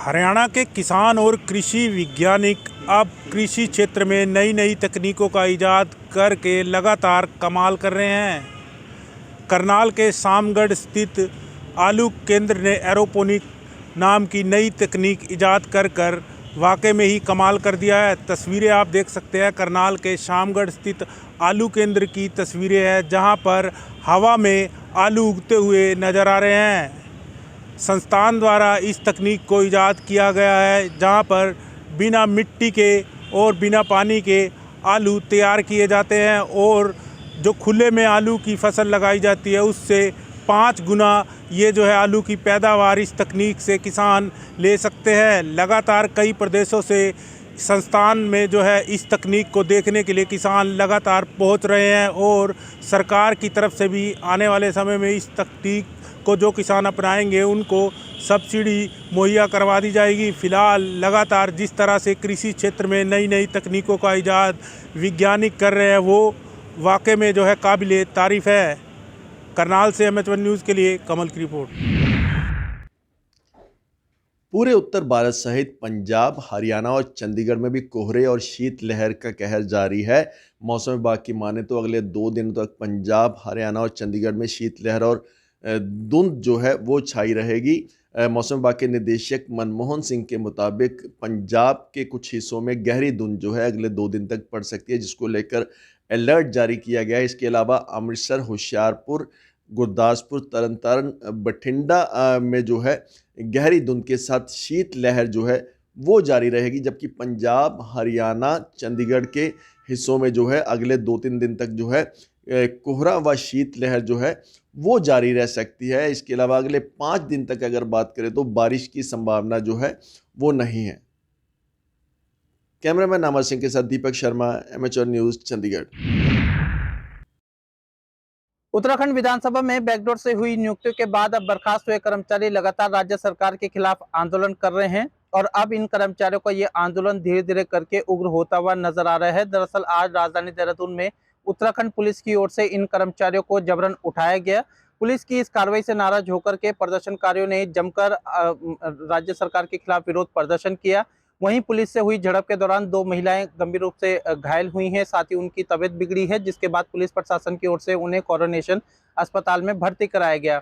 हरियाणा के किसान और कृषि वैज्ञानिक अब कृषि क्षेत्र में नई नई तकनीकों का इजाद करके लगातार कमाल कर रहे हैं। करनाल के शामगढ़ स्थित आलू केंद्र ने एरोपोनिक नाम की नई तकनीक इजाद कर वाकई में ही कमाल कर दिया है। तस्वीरें आप देख सकते हैं, करनाल के शामगढ़ स्थित आलू केंद्र की तस्वीरें हैं, जहां पर हवा में आलू उगते हुए नज़र आ रहे हैं। संस्थान द्वारा इस तकनीक को इजाद किया गया है, जहां पर बिना मिट्टी के और बिना पानी के आलू तैयार किए जाते हैं और जो खुले में आलू की फसल लगाई जाती है उससे 5 गुना ये जो है आलू की पैदावार इस तकनीक से किसान ले सकते हैं। लगातार कई प्रदेशों से संस्थान में जो है इस तकनीक को देखने के लिए किसान लगातार पहुंच रहे हैं और सरकार की तरफ से भी आने वाले समय में इस तकनीक को जो किसान अपनाएंगे उनको सब्सिडी मुहैया करवा दी जाएगी। फ़िलहाल लगातार जिस तरह से कृषि क्षेत्र में नई नई तकनीकों का इजाद वैज्ञानिक कर रहे हैं वो वाकई में जो है काबिले तारीफ़ है। करनाल से MH1 न्यूज़ के लिए कमल की रिपोर्ट। पूरे उत्तर भारत सहित पंजाब, हरियाणा और चंडीगढ़ में भी कोहरे और शीत लहर का कहर जारी है। मौसम विभाग की माने तो अगले 2 दिन तक पंजाब, हरियाणा और चंडीगढ़ में शीत लहर और धुंध जो है वो छाई रहेगी। मौसम विभाग के निदेशक मनमोहन सिंह के मुताबिक पंजाब के कुछ हिस्सों में गहरी धुंध जो है अगले 2 दिन तक पड़ सकती है, जिसको लेकर अलर्ट जारी किया गया है। इसके अलावा अमृतसर, होशियारपुर, गुरदासपुर, तरनतारन, बठिंडा में जो है गहरी धुंध के साथ शीत लहर जो है वो जारी रहेगी, जबकि पंजाब, हरियाणा, चंडीगढ़ के हिस्सों में जो है अगले 2-3 दिन तक जो है कोहरा व शीत लहर जो है वो जारी रह सकती है। इसके अलावा अगले 5 दिन तक अगर बात करें तो बारिश की संभावना जो है वो नहीं है। कैमरामैन अमर सिंह के साथ दीपक शर्मा, MH1 न्यूज़, चंडीगढ़। उत्तराखंड विधानसभा में बैकडोर से हुई नियुक्तियों के बाद अब बर्खास्त हुए कर्मचारी लगातार राज्य सरकार के खिलाफ आंदोलन कर रहे हैं और अब इन कर्मचारियों का ये आंदोलन धीरे धीरे करके उग्र होता हुआ नजर आ रहा है। दरअसल आज राजधानी देहरादून में उत्तराखंड पुलिस की ओर से इन कर्मचारियों को जबरन उठाया गया। पुलिस की इस कार्रवाई से नाराज होकर के प्रदर्शनकारियों ने जमकर राज्य सरकार के खिलाफ विरोध प्रदर्शन किया। वहीं पुलिस से हुई झड़प के दौरान 2 महिलाएं गंभीर रूप से घायल हुई हैं, साथ ही उनकी तबीयत बिगड़ी है, जिसके बाद पुलिस प्रशासन की ओर से उन्हें कोरोनेशन अस्पताल में भर्ती कराया गया।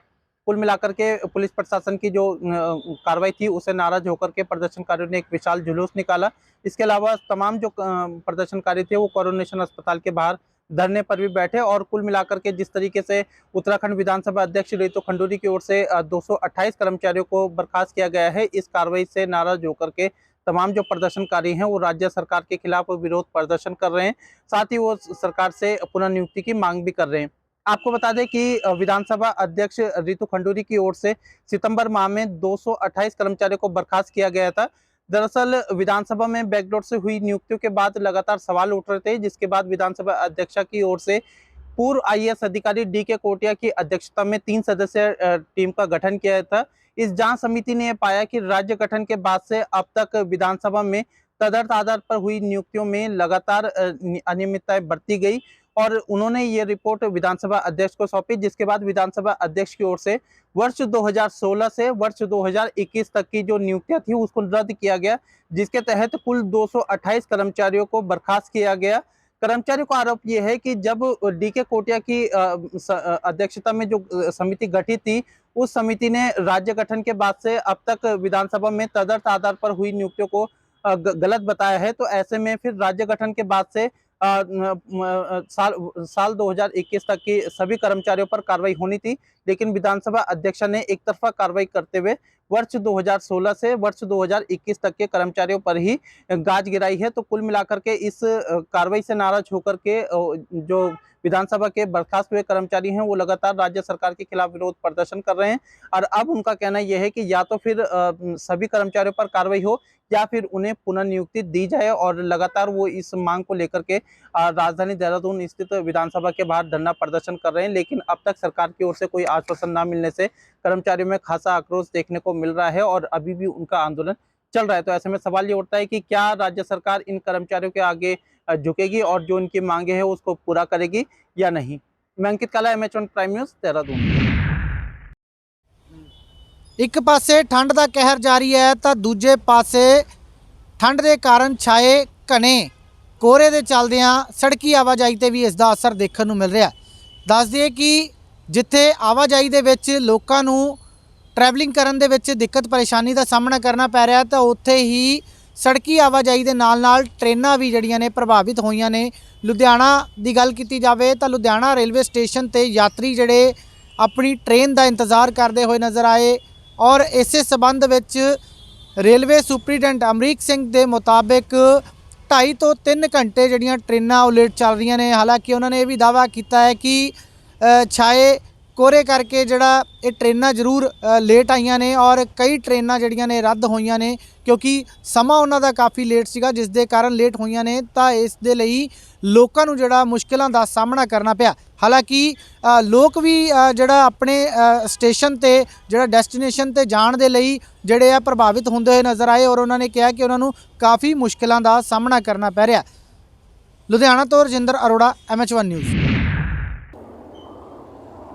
कुल मिलाकर के पुलिस प्रशासन की जो कार्रवाई थी उसे नाराज होकर के प्रदर्शनकारियों ने एक विशाल जुलूस निकाला। इसके अलावा तमाम जो प्रदर्शनकारी थे वो कोरोनेशन अस्पताल के बाहर धरने पर भी बैठे और कुल मिलाकर के जिस तरीके से उत्तराखंड विधानसभा अध्यक्ष रितु खंडूरी की ओर से 228 कर्मचारियों को बर्खास्त किया गया है, इस कार्रवाई से नाराज होकर के तमाम जो प्रदर्शनकारी हैं वो राज्य सरकार के खिलाफ विरोध प्रदर्शन कर रहे हैं, साथ ही वो सरकार से पुनर्नियुक्ति की मांग भी कर रहे हैं। आपको बता दें कि विधानसभा अध्यक्ष रितु खंडूरी की ओर से सितंबर माह में 228 कर्मचारियों को बर्खास्त किया गया था। दरअसल विधानसभा में बैकडोर से हुई नियुक्तियों के बाद लगातार सवाल उठ रहे थे, जिसके बाद विधानसभा अध्यक्षा की ओर से पूर्व IAS अधिकारी DK कोटिया की अध्यक्षता में 3 सदस्यीय टीम का गठन किया था। इस जांच समिति ने पाया कि राज्य गठन के बाद से अब तक विधानसभा में तदर्थ आधार पर हुई नियुक्तियों में लगातार अनियमितताएं बरती गई और उन्होंने ये रिपोर्ट विधानसभा अध्यक्ष को सौंपी, जिसके बाद विधानसभा अध्यक्ष की ओर से वर्ष 2016 से वर्ष 2021 तक की जो नियुक्तियां थी उसको रद्द किया गया, जिसके तहत कुल 228 कर्मचारियों को बर्खास्त किया गया। कर्मचारियों का आरोप यह है कि जब DK कोटिया की अध्यक्षता में जो समिति गठित थी उस समिति ने राज्य गठन के बाद से अब तक विधानसभा में तदर्थ आधार पर हुई नियुक्तियों को गलत बताया है, तो ऐसे में फिर राज्य गठन के बाद से साल 2021 तक की सभी कर्मचारियों पर कार्रवाई होनी थी, लेकिन विधानसभा अध्यक्ष ने एक तरफा कार्रवाई करते हुए वर्ष 2016 से वर्ष 2021 तक के कर्मचारियों पर ही गाज गिराई है। तो कुल मिलाकर के इस कार्रवाई से नाराज होकर के जो विधानसभा के बर्खास्त हुए कर्मचारी हैं वो लगातार राज्य सरकार के खिलाफ विरोध प्रदर्शन कर रहे हैं और अब उनका कहना यह है कि या तो फिर सभी कर्मचारियों पर कार्रवाई हो या फिर उन्हें पुनर्नियुक्ति दी जाए और लगातार वो इस मांग को लेकर के राजधानी देहरादून स्थित विधानसभा के बाहर धरना प्रदर्शन कर रहे हैं, लेकिन अब तक सरकार की ओर से कोई आश्वासन न मिलने से कर्मचारियों में खासा आक्रोश देखने को मिल रहा है और अभी भी उनका आंदोलन चल रहा है। तो ऐसे में सवाल ये उठता है कि क्या राज्य सरकार इन कर्मचारियों के आगे झुकेगी और जो इनकी मांगे हैं उसको पूरा करेगी या नहीं। मैं अंकित काला, MH1 प्राइम न्यूज़, देहरादून। ਇੱਕ ਪਾਸੇ ਠੰਡ ਦਾ ਕਹਿਰ ਜਾਰੀ ਹੈ ਤਾਂ ਦੂਜੇ ਪਾਸੇ ਠੰਡ ਦੇ ਕਾਰਨ ਛਾਏ ਘਣੇ ਕੋਹਰੇ ਦੇ ਚੱਲਦਿਆਂ ਸੜਕੀ ਆਵਾਜਾਈ ਤੇ ਵੀ ਇਸ ਦਾ ਅਸਰ ਦੇਖਣ ਨੂੰ ਮਿਲ ਰਿਹਾ। ਦੱਸ ਦਈਏ ਕਿ ਜਿੱਥੇ ਆਵਾਜਾਈ ਦੇ ਵਿੱਚ ਲੋਕਾਂ ਨੂੰ ਟਰੈਵਲਿੰਗ ਕਰਨ ਦੇ ਵਿੱਚ ਦਿੱਕਤ ਪਰੇਸ਼ਾਨੀ ਦਾ ਸਾਹਮਣਾ ਕਰਨਾ ਪੈ ਰਿਹਾ ਤਾਂ ਉੱਥੇ ਹੀ ਸੜਕੀ ਆਵਾਜਾਈ ਦੇ ਨਾਲ ਟ੍ਰੇਨਾਂ ਵੀ ਜਿਹੜੀਆਂ ਨੇ ਪ੍ਰਭਾਵਿਤ ਹੋਈਆਂ ਨੇ। ਲੁਧਿਆਣਾ ਦੀ ਗੱਲ ਕੀਤੀ ਜਾਵੇ ਤਾਂ ਲੁਧਿਆਣਾ ਰੇਲਵੇ ਸਟੇਸ਼ਨ ਤੇ ਯਾਤਰੀ ਜਿਹੜੇ ਆਪਣੀ ਟ੍ਰੇਨ ਦਾ ਇੰਤਜ਼ਾਰ ਕਰਦੇ ਹੋਏ ਨਜ਼ਰ ਆਏ ਔਰ ਇਸੇ ਸਬੰਧ ਵਿੱਚ ਰੇਲਵੇ ਸੁਪਰੀਡੈਂਟ ਅਮਰੀਕ ਸਿੰਘ ਦੇ ਮੁਤਾਬਿਕ 2.5 ਤੋਂ 3 ਘੰਟੇ ਜਿਹੜੀਆਂ ਟ੍ਰੇਨਾਂ ਉਹ ਲੇਟ ਚੱਲ ਰਹੀਆਂ ਨੇ। ਹਾਲਾਂਕਿ ਉਹਨਾਂ ਨੇ ਇਹ ਵੀ ਦਾਅਵਾ ਕੀਤਾ ਹੈ ਕਿ ਛਾਏ ਕੋਹਰੇ ਕਰਕੇ ਜਿਹੜਾ ਇਹ ਟ੍ਰੇਨਾਂ ਜ਼ਰੂਰ ਲੇਟ ਆਈਆਂ ਨੇ ਔਰ ਕਈ ਟ੍ਰੇਨਾਂ ਜਿਹੜੀਆਂ ਨੇ ਰੱਦ ਹੋਈਆਂ ਨੇ ਕਿਉਂਕਿ ਸਮਾਂ ਉਹਨਾਂ ਦਾ ਕਾਫੀ ਲੇਟ ਸੀਗਾ, ਜਿਸ ਦੇ ਕਾਰਨ ਲੇਟ ਹੋਈਆਂ ਨੇ ਤਾਂ ਇਸ ਦੇ ਲਈ ਲੋਕਾਂ ਨੂੰ ਜਿਹੜਾ ਮੁਸ਼ਕਿਲਾਂ ਦਾ ਸਾਹਮਣਾ ਕਰਨਾ ਪਿਆ। ਹਾਲਾਂਕਿ ਲੋਕ ਵੀ ਜਿਹੜਾ ਆਪਣੇ ਸਟੇਸ਼ਨ ਤੇ ਜਿਹੜਾ ਡੈਸਟੀਨੇਸ਼ਨ ਤੇ ਜਾਣ ਦੇ ਲਈ ਜਿਹੜੇ ਆ ਪ੍ਰਭਾਵਿਤ ਹੁੰਦੇ ਹੋਏ ਨਜ਼ਰ ਆਏ ਔਰ ਉਹਨਾਂ ਨੇ ਕਿਹਾ ਕਿ ਉਹਨਾਂ ਨੂੰ ਕਾਫੀ ਮੁਸ਼ਕਿਲਾਂ ਦਾ ਸਾਹਮਣਾ ਕਰਨਾ ਪੈ ਰਿਹਾ। ਲੁਧਿਆਣਾ ਤੋਂ ਰਜਿੰਦਰ ਅਰੋੜਾ, MH1 न्यूज़।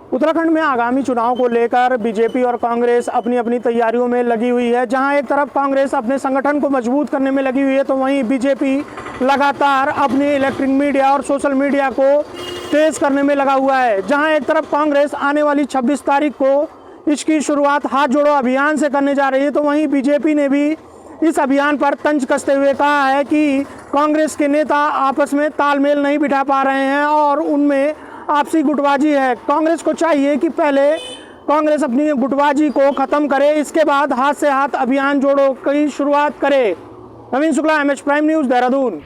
उत्तराखंड में आगामी चुनाव को लेकर बीजेपी और कांग्रेस अपनी अपनी तैयारियों में लगी हुई है। जहां एक तरफ कांग्रेस अपने संगठन को मजबूत करने में लगी हुई है तो वहीं बीजेपी लगातार अपने इलेक्ट्रॉनिक मीडिया और सोशल मीडिया को तेज करने में लगा हुआ है। जहां एक तरफ कांग्रेस आने वाली 26 तारीख को इसकी शुरुआत हाथ जोड़ो अभियान से करने जा रही है तो वहीं बीजेपी ने भी इस अभियान पर तंज कसते हुए कहा है कि कांग्रेस के नेता आपस में तालमेल नहीं बिठा पा रहे हैं और उनमें आपसी गुटबाजी है। कांग्रेस को चाहिए कि पहले कांग्रेस अपनी गुटबाजी को ख़त्म करे, इसके बाद हाथ से हाथ अभियान जोड़ो की शुरुआत करे। Naveen Shukla, MH prime news, Dehradun.